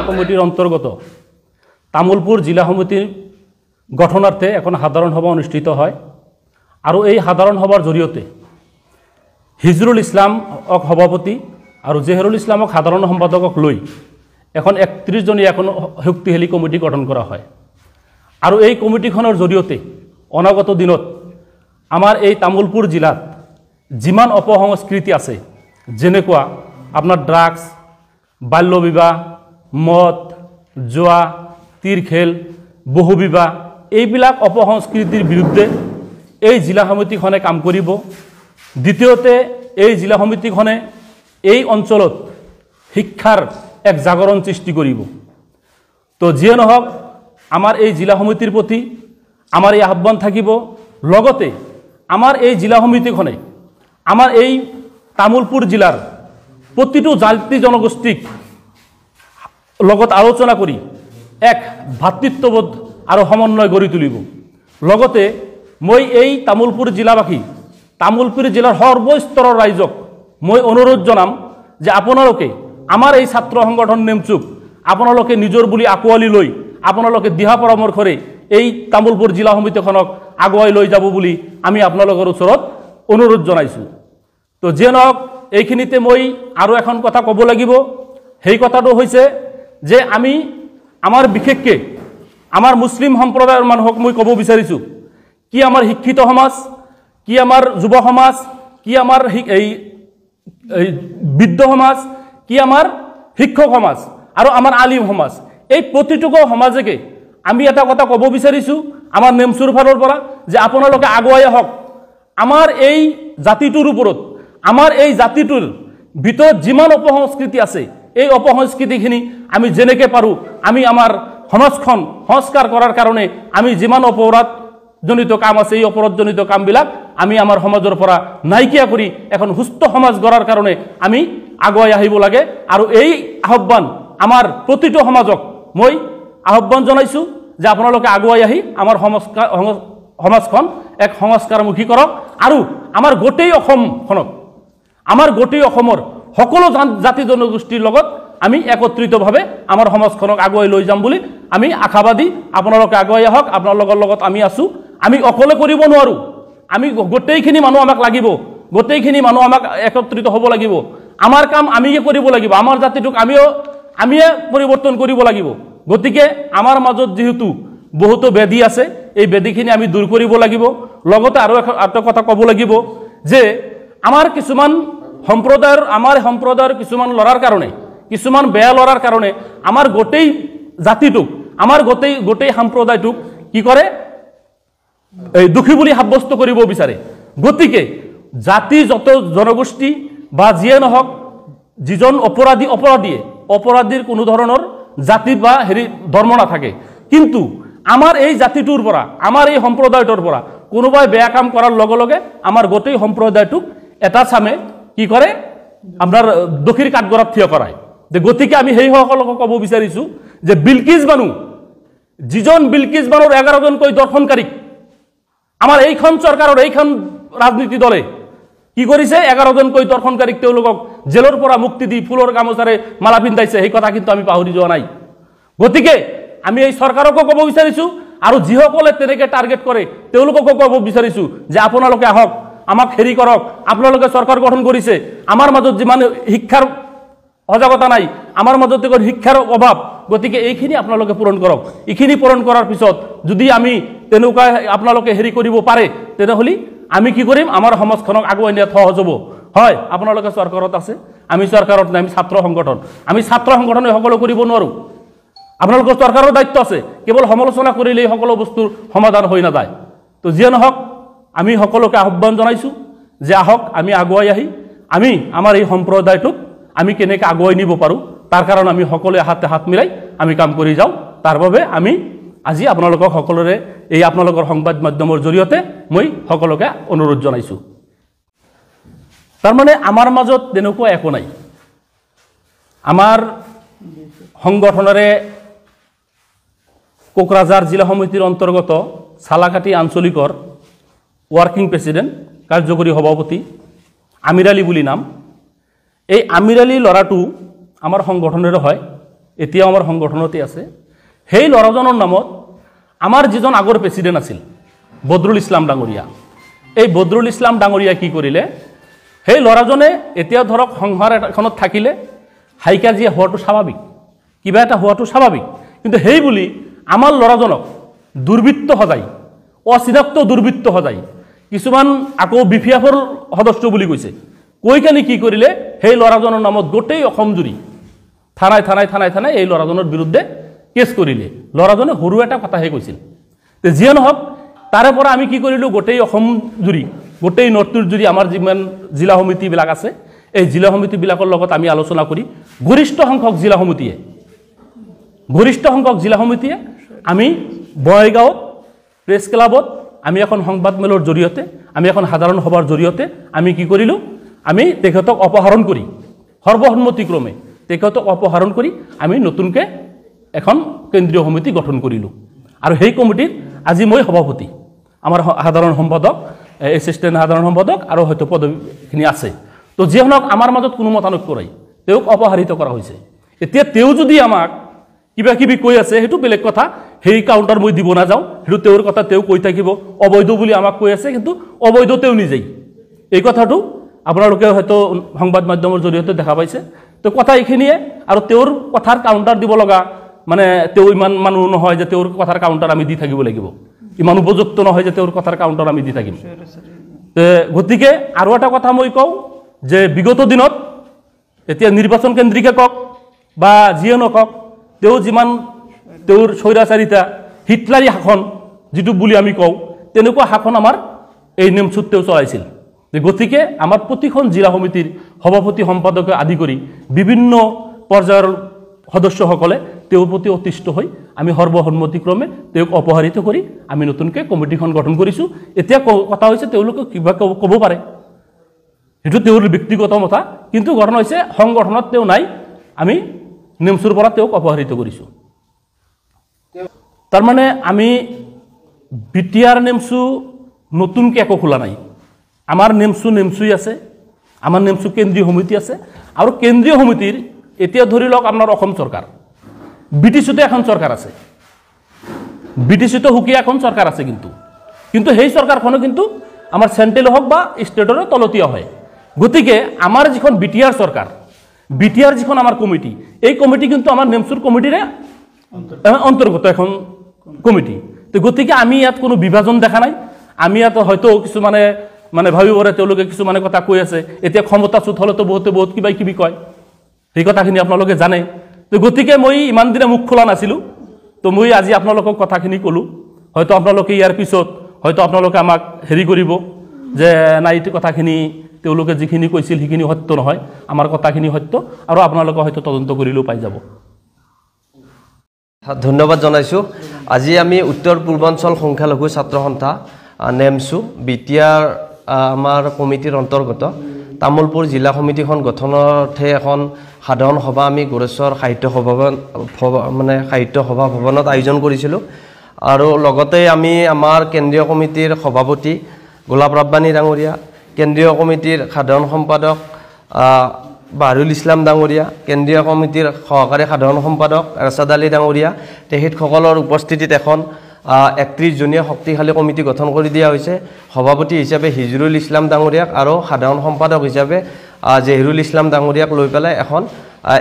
কমিটিৰ অন্তৰ্গত তামুলপুৰ জিলা সমিতিৰ গঠনাৰ্থে এখন সাধাৰণ সভা অনুষ্ঠিত হয় আৰু এই সাধাৰণ সভাৰ জড়িয়তে হিজৰুল ইসলাম সভাপতি আৰু জেহরুল ইসলামক সাধারণ সম্পাদকক লৈ এখন 31 জনীয়া এখন শক্তিশালী কমিটি গঠন করা হয় আৰু এই কমিটিখনৰ জড়িয়তে অনাগত দিনত আমাৰ এই তামুলপুৰ জিলাত যিমান অপসংস্কৃতি আছে যেনেকুৱা আপোনাৰ ড্ৰাগছ বাল্য বিবাহ মদ জুয়া তীৰ খেল বহু বিবাহ এইবিলাক অপসংস্কৃতিৰ বিৰুদ্ধে এই জিলা সমিতিখনে কাম কৰিব দ্বিতীয়তে এই জিলা সমিতিখনে এই অঞ্চলত শিক্ষাৰ এক জাগৰণ সৃষ্টি কৰিব তো যিয়ে নহওক আমাৰ এই জিলা সমিতিৰ প্ৰতি আমাৰ এই আহ্বান থাকিব লগতে আমাৰ এই জিলা সমিতিখনে আমাৰ এই তামুলপুৰ জিলাৰ প্ৰতিটো জাতি জনগোষ্ঠীক লগত আলোচনা কৰি এক ভাতৃত্ববোধ আৰু সমন্বয় গঢ়ি তুলিব লগতে মই এই তামুলপুৰ জিলাবাসী তামুলপুৰ জিলাৰ সৰ্বস্তৰৰ ৰাইজক মই অনুৰোধ জনাম যে আপোনালোকে আমাৰ এই ছাত্ৰ সংগঠন নেমচুক আপোনালোকে নিজৰ বুলি আকোৱালি লৈ আপোনালোকে দিহা পৰামৰ্শৰে এই তামুলপুৰ জিলা সমিতিখনক আগুৱাই লৈ যাব বুলি আমি আপোনালোকৰ ওচৰত অনুৰোধ জনাইছো তো যে নহওক এইখিনিতে মই আৰু এখন কথা ক'ব লাগিব সেই কথাটো হৈছে যে আমি আমাৰ বিশেষকে আমাৰ মুসলিম সম্প্ৰদায়ৰ মানুহক মই ক'ব বিচাৰিছো কি আমাৰ শিক্ষিত সমাজ কি আমাৰ যুৱ সমাজ কি আমাৰ এই বৃদ্ধ সমাজ কি আমাৰ শিক্ষক সমাজ আৰু আমাৰ আলিম সমাজ এই প্ৰতিটোক সমাজকে আমি এটা কথা ক'ব বিচাৰিছো আমাৰ নেমচুৰ ফালৰ পৰা যে আপোনালোকে আগুৱাই আহক আমাৰ এই জাতিটোৰ ওপৰত আমাৰ এই জাতিটোৰ ভিতৰত যিমান অপসংস্কৃতি আছে এই অপসংস্কৃতিখিনি আমি যেনেকে পাৰো আমি আমাৰ সমাজখন সংস্কাৰ কৰাৰ কাৰণে আমি যিমান অপৰাধ জনিত কাম আছে এই অপৰাধজনিত কামবিলাক আমি আমাৰ সমাজৰ পৰা নাইকিয়া কৰি এখন সুস্থ সমাজ গঢ়াৰ কাৰণে আমি আগুৱাই আহিব লাগে আৰু এই আহ্বান আমাৰ প্ৰতিটো সমাজক মই আহ্বান জনাইছো যে আপোনালোকে আগুৱাই আহি আমাৰ সমাজখন এক সংস্কাৰমুখী কৰক আৰু আমাৰ গোটেই অসমখনক আমাৰ গোটেই অসমৰ সকলো জাতি জনগোষ্ঠীৰ লগত আমি একত্ৰিতভাৱে আমাৰ সমাজখনক আগুৱাই লৈ যাম বুলি আমি আশাবাদী আপোনালোকে আগুৱাই আহক আপোনালোকৰ লগত আমি আছো আমি অকলে কৰিব নোৱাৰো আমি গোটেইখিনি মানুহ আমাক লাগিব গোটেইখিনি মানুহ আমাক একত্ৰিত হ'ব লাগিব আমাৰ কাম আমিয়ে কৰিব লাগিব আমাৰ জাতিটোক আমিয়ে পৰিৱৰ্তন কৰিব লাগিব গতিকে আমাৰ মাজত যেহেতু বহুতো বেদি আছে এই বেদিখিনি আমি দূৰ কৰিব লাগিব লগতে আৰু এটা কথা ক'ব লাগিব যে আমাৰ কিছুমান সম্প্ৰদায়ৰ কিছুমান লৰাৰ কাৰণে কিছুমান বেয়া লৰাৰ কাৰণে আমাৰ গোটেই জাতিটোক আমাৰ গোটেই সম্প্ৰদায়টোক কি কৰে এই দুখী বুলি সাব্যস্ত কৰিব বিচাৰে গতিকে জাতি যত জনগোষ্ঠী বা যিয়ে নহওক যিজন অপৰাধীৰ কোনো ধৰণৰ জাতি বা ধৰ্ম নাথাকে কিন্তু আমাৰ এই জাতিটোৰ পৰা আমাৰ এই সম্প্ৰদায়টোৰ পৰা কোনোবাই বেয়া কাম কৰাৰ লগে লগে আমাৰ গোটেই সম্প্ৰদায়টোক এটা চামে কি কৰে আপোনাৰ দক্ষিণ কাঠগড়াত থিয় কৰায় যে গতিকে আমি সেই সকলক ক'ব বিচাৰিছো যে বিলকিছ বানু যিজন বিলকিছ বানুৰ 11 জনকৈ দৰ্শনকাৰীক আমাৰ এইখন চৰকাৰৰ এইখন ৰাজনীতি দলে কি কৰিছে 11 জনকৈ দৰ্শনকাৰীক তেওঁলোকক জেলৰ পৰা মুক্তি দি ফুলৰ গামোচাৰে মালা পিন্ধাইছে সেই কথা কিন্তু আমি পাহৰি যোৱা নাই গতিকে আমি এই চৰকাৰকো ক'ব বিচাৰিছো আৰু যিসকলে তেনেকৈ টাৰ্গেট কৰে তেওঁলোককো ক'ব বিচাৰিছো যে আপোনালোকে আহক আমাক হেৰি কৰক আপোনালোকে চৰকাৰ গঠন কৰিছে আমাৰ মাজত যিমান শিক্ষাৰ সজাগতা নাই আমাৰ মাজত শিক্ষাৰ অভাৱ গতিকে এইখিনি আপোনালোকে পূৰণ কৰক এইখিনি পূৰণ কৰাৰ পিছত যদি আমি তেনেকুৱা আপোনালোকে হেৰি কৰিব পাৰে তেনেহ'লে আমি কি কৰিম আমাৰ সমাজখনক আগুৱাই নিয়াত সহজ হ'ব হয় আপোনালোকে চৰকাৰত আছে আমি চৰকাৰত নাই আমি ছাত্ৰ সংগঠনে সকলো কৰিব নোৱাৰো আপোনালোকৰ চৰকাৰৰ দায়িত্ব আছে কেৱল সমালোচনা কৰিলেই সকলো বস্তুৰ সমাধান হৈ নাযায় তো যিয়ে নহওক আমি সকলোকে আহ্বান জনাইছো যে আহক আমি আগুৱাই আহি আমি আমাৰ এই সম্প্ৰদায়টোক আমি কেনেকৈ আগুৱাই নিব পাৰো তাৰ কাৰণে আমি সকলোৱে হাতে হাত মিলাই আমি কাম কৰি যাওঁ তাৰ বাবে আমি আজি আপোনালোকক সকলোৰে এই আপোনালোকৰ সংবাদ মাধ্যমৰ জৰিয়তে মই সকলোকে অনুৰোধ জনাইছো তাৰ মানে আমাৰ মাজত তেনেকুৱা একো নাই আমাৰ সংগঠনৰে কোকৰাঝাৰ জিলা সমিতিৰ অন্তৰ্গত সালাকাটি আঞ্চলিকৰ ওয়াৰ্কিং প্ৰেসিডেন্ট কাৰ্যকৰী সভাপতি আমিৰ আলী বুলি নাম এই আমিৰ আলী লড়াটো আমাৰ সংগঠনেৰে হয় এতিয়াও আমাৰ সংগঠনতে আছে সেই লড়াজনৰ নামত আমাৰ যিজন আগৰ প্ৰেসিডেন্ট আছিল বদৰুল ইসলাম ডাঙৰীয়া এই বদৰুল ইসলাম ডাঙৰীয়া কি কৰিলে সেই লড়াজনে এতিয়া ধৰক সংসাৰ এখনত থাকিলে হাইকাজিয়া হওয়াটো স্বাভাবিক কিবা এটা হওয়াটো স্বাভাবিক কিন্তু সেই বুলি আমার লড়াজনক দুর্বৃত্ত সজাই অচিনাক্ত দুর্বৃত্ত সজাই কিছুমান আকৌ বিপিএফৰ সদস্য বুলি কৈছে কৈ কানি কি কৰিলে সেই লড়াজনৰ নামত গোটেই অসম জুৰি থানায় থানায় থানায় থানায় এই লড়াজনৰ বিৰুদ্ধে কেছ কৰিলে লড়াজনে সৰু এটা কথাহে কৈছিল তে যিয়ে নহওক তাৰে পৰা আমি কি কৰিলো গোটেই অসম জুৰি গোটেই নৰ্থ ইষ্ট জুৰি আমাৰ যিমান জিলা সমিতিবিলাক আছে এই জিলা সমিতিবিলাকৰ লগত আমি আলোচনা কৰি গৰিষ্ঠ সংখ্যক জিলা সমিতিয়ে আমি বঙাইগাঁৱত প্ৰেছ ক্লাবত আমি এখন সংবাদ মেলৰ জৰিয়তে আমি এখন সাধাৰণ সভাৰ জৰিয়তে আমি কি কৰিলো আমি তেখেতক অপহৰণ কৰি সৰ্বসন্মতিক্ৰমে তেখেতক অপহৰণ কৰি আমি নতুনকৈ এখন কেন্দ্ৰীয় সমিতি গঠন কৰিলো আৰু সেই কমিটিত আজি মই সভাপতি আমাৰ সাধাৰণ সম্পাদক এছিষ্টেণ্ট সাধাৰণ সম্পাদক আৰু হয়তো পদবীখিনি আছে তো যিহনক আমাৰ মাজত কোনো মতানৈক্য নাই তেওঁক অপহৰিত কৰা হৈছে এতিয়া তেওঁ যদি আমাক কিবা কিবি কৈ আছে সেইটো বেলেগ কথা সেই কাউণ্টাৰ মই দিব নাযাওঁ সেইটো তেওঁৰ কথা তেওঁ কৈ থাকিব অবৈধ বুলি আমাক কৈ আছে কিন্তু অবৈধ তেওঁ নিজেই এই কথাটো আপোনালোকে হয়তো সংবাদ মাধ্যমৰ জৰিয়তে দেখা পাইছে তো কথা এইখিনিয়ে আৰু তেওঁৰ কথাৰ কাউণ্টাৰ দিব লগা মানে তেওঁ ইমান মানুহ নহয় যে তেওঁৰ কথাৰ কাউণ্টাৰ আমি দি থাকিব লাগিব ইমান উপযুক্ত নহয় যে তেওঁৰ কথাৰ কাউণ্টাৰ আমি দি থাকিম গতিকে আৰু এটা কথা মই কওঁ যে বিগত দিনত এতিয়া নিৰ্বাচন কেন্দ্ৰিকে কওক বা যিয়ে নকওক তেওঁ যিমান তেওঁৰ স্বৈৰাচাৰিতা হিটলাৰী শাসন যিটো বুলি আমি কওঁ তেনেকুৱা শাসন আমাৰ এই নেমচুত তেওঁ চলাইছিল গতিকে আমাৰ প্ৰতিখন জিলা সমিতিৰ সভাপতি সম্পাদকে আদি কৰি বিভিন্ন পৰ্যায়ৰ সদস্যসকলে তেওঁৰ প্ৰতি অতিষ্ঠ হৈ আমি সৰ্বসন্মতিক্ৰমে তেওঁক অপহৰিত কৰি আমি নতুনকৈ কমিটিখন গঠন কৰিছোঁ এতিয়া কথা হৈছে তেওঁলোকে কিবা ক'ব পাৰে সেইটো তেওঁৰ ব্যক্তিগত কথা কিন্তু ঘটনা হৈছে সংগঠনত তেওঁ নাই আমি নেমচুৰ পৰা তেওঁক অপহৰিত কৰিছোঁ তাৰ মানে আমি বিটিআৰ নেমচু নতুনকৈ একো খোলা নাই আমাৰ নেমচুই আছে আমাৰ নেমচু কেন্দ্ৰীয় সমিতি আছে আৰু কেন্দ্ৰীয় সমিতিৰ এতিয়া ধৰি লওক আপোনাৰ অসম চৰকাৰ বিটিচিতে এখন চৰকাৰ আছে বিটিচিতে সুকীয়া এখন চৰকাৰ আছে কিন্তু সেই চৰকাৰখনো কিন্তু আমাৰ চেণ্ট্ৰেল হওক বা ষ্টেটৰ তলতীয়া হয় গতিকে আমাৰ যিখন বিটিআৰ চৰকাৰ বিটিআৰ যিখন আমাৰ কমিটি এই কমিটি কিন্তু আমাৰ নেমচুৰ কমিটিৰে অন্তৰ্গত এখন কমিটি তো গতিকে আমি ইয়াত কোনো বিভাজন দেখা নাই আমি ইয়াত হয়তো কিছুমানে মানে ভাবিব পাৰে তেওঁলোকে কিছুমানে কথা কৈ আছে এতিয়া ক্ষমতাচ্যুত হ'লেতো বহুত কিবা কিবি কয় সেই কথাখিনি আপোনালোকে জানে তো গতিকে মই ইমান দিনে মুখ খোলা নাছিলোঁ তো মই আজি আপোনালোকক কথাখিনি ক'লোঁ হয়তো আপোনালোকে ইয়াৰ পিছত হয়তো আপোনালোকে আমাক হেৰি কৰিব যে নাই কথাখিনি তেওঁলোকে যিখিনি কৈছিল সেইখিনি সত্য নহয় আমাৰ কথাখিনি সত্য আৰু আপোনালোকে হয়তো তদন্ত কৰিলেও পাই যাব ধন্যবাদ জনাইছোঁ আজি আমি উত্তৰ পূৰ্বাঞ্চল সংখ্যালঘু ছাত্ৰ সন্থা নেমচু বিটিআৰ আমাৰ কমিটিৰ অন্তৰ্গত তামোলপুৰ জিলা সমিতিখন গঠনতহে এখন সাধাৰণ সভা আমি গোৰেশ্বৰ সাহিত্য সভা ভৱনত আয়োজন কৰিছিলোঁ আৰু লগতে আমি আমাৰ কেন্দ্ৰীয় কমিটিৰ সভাপতি গোলাপ ৰাব্বানী ডাঙৰীয়া কেন্দ্ৰীয় কমিটিৰ সাধাৰণ সম্পাদক বাহৰুল ইছলাম ডাঙৰীয়া কেন্দ্ৰীয় কমিটিৰ সহকাৰী সাধাৰণ সম্পাদক ৰাছাদ আলী ডাঙৰীয়া তেখেতসকলৰ উপস্থিতিত এখন 31 জনীয়া শক্তিশালী কমিটি গঠন কৰি দিয়া হৈছে সভাপতি হিচাপে হিজৰুল ইছলাম ডাঙৰীয়াক আৰু সাধাৰণ সম্পাদক হিচাপে জহিৰুল ইছলাম ডাঙৰীয়াক লৈ পেলাই এখন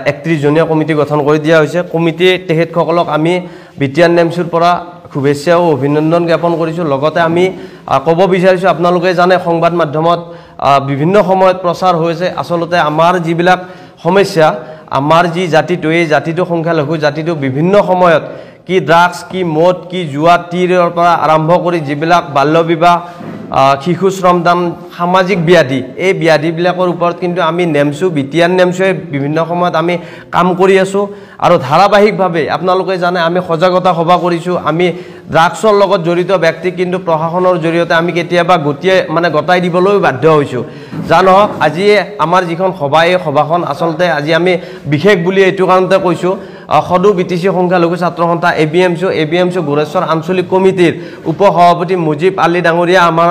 31 জনীয়া কমিটি গঠন কৰি দিয়া হৈছে কমিটি তেখেতসকলক আমি বিটিআৰ নেমচুৰ পৰা শুভেচ্ছা আৰু অভিনন্দন জ্ঞাপন কৰিছোঁ লগতে আমি ক'ব বিচাৰিছোঁ আপোনালোকে জানে সংবাদ মাধ্যমত বিভিন্ন সময়ত প্ৰচাৰ হৈছে আচলতে আমাৰ যিবিলাক সমস্যা আমাৰ যি জাতিটো এই জাতিটো সংখ্যালঘু জাতিটো বিভিন্ন সময়ত কি ড্ৰাগছ কি মদ কি জুৱা টিৰৰ পৰা আৰম্ভ কৰি যিবিলাক বাল্য বিবাহ শিশু শ্ৰমদান সামাজিক ব্যাধি এই ব্যাধিবিলাকৰ ওপৰত কিন্তু আমি নেমচু বিটিয়ান নেমচুৱে বিভিন্ন সময়ত আমি কাম কৰি আছোঁ আৰু ধাৰাবাহিকভাৱে আপোনালোকে জানে আমি সজাগতা সভা কৰিছোঁ আমি ড্ৰাগছৰ লগত জড়িত ব্যক্তি কিন্তু প্ৰশাসনৰ জৰিয়তে আমি কেতিয়াবা গতাই দিবলৈ বাধ্য হৈছোঁ যা নহওক আজি আমাৰ যিখন সভা এই সভাখন আচলতে আজি আমি বিশেষ বুলি এইটো কাৰণতে কৈছোঁ সদৌ বিটিচি সংখ্যালঘু ছাত্ৰ সন্থা এবিএমচি গোৰেশ্বৰ আঞ্চলিক কমিটিৰ উপ সভাপতি মুজিব আলী ডাঙৰীয়া আমাৰ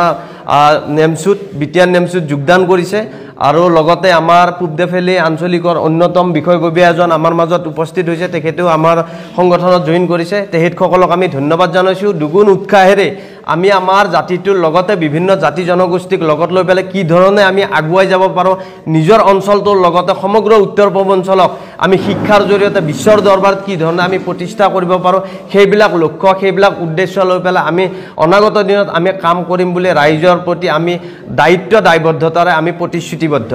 নেমচুত বিটিয়ান নেমচুত যোগদান কৰিছে আৰু লগতে আমাৰ পূবদেফেলি আঞ্চলিকৰ অন্যতম বিষয়ববীয়া এজন আমাৰ মাজত উপস্থিত হৈছে তেখেতেও আমাৰ সংগঠনত জইন কৰিছে তেখেতসকলক আমি ধন্যবাদ জনাইছোঁ দুগুণ উৎসাহেৰে আমি আমাৰ জাতিটোৰ লগতে বিভিন্ন জাতি জনগোষ্ঠীক লগত লৈ পেলাই কি ধৰণে আমি আগুৱাই যাব পাৰোঁ নিজৰ অঞ্চলটোৰ লগতে সমগ্ৰ উত্তৰ পূৰ্বাঞ্চলক আমি শিক্ষাৰ জৰিয়তে বিশ্বৰ দৰবাৰত কি ধৰণে আমি প্ৰতিষ্ঠা কৰিব পাৰোঁ সেইবিলাক লক্ষ্য সেইবিলাক উদ্দেশ্য লৈ পেলাই আমি অনাগত দিনত আমি কাম কৰিম বুলি ৰাইজৰ প্ৰতি আমি দায়িত্ব দায়বদ্ধতাৰে আমি প্ৰতিশ্ৰুতিবদ্ধ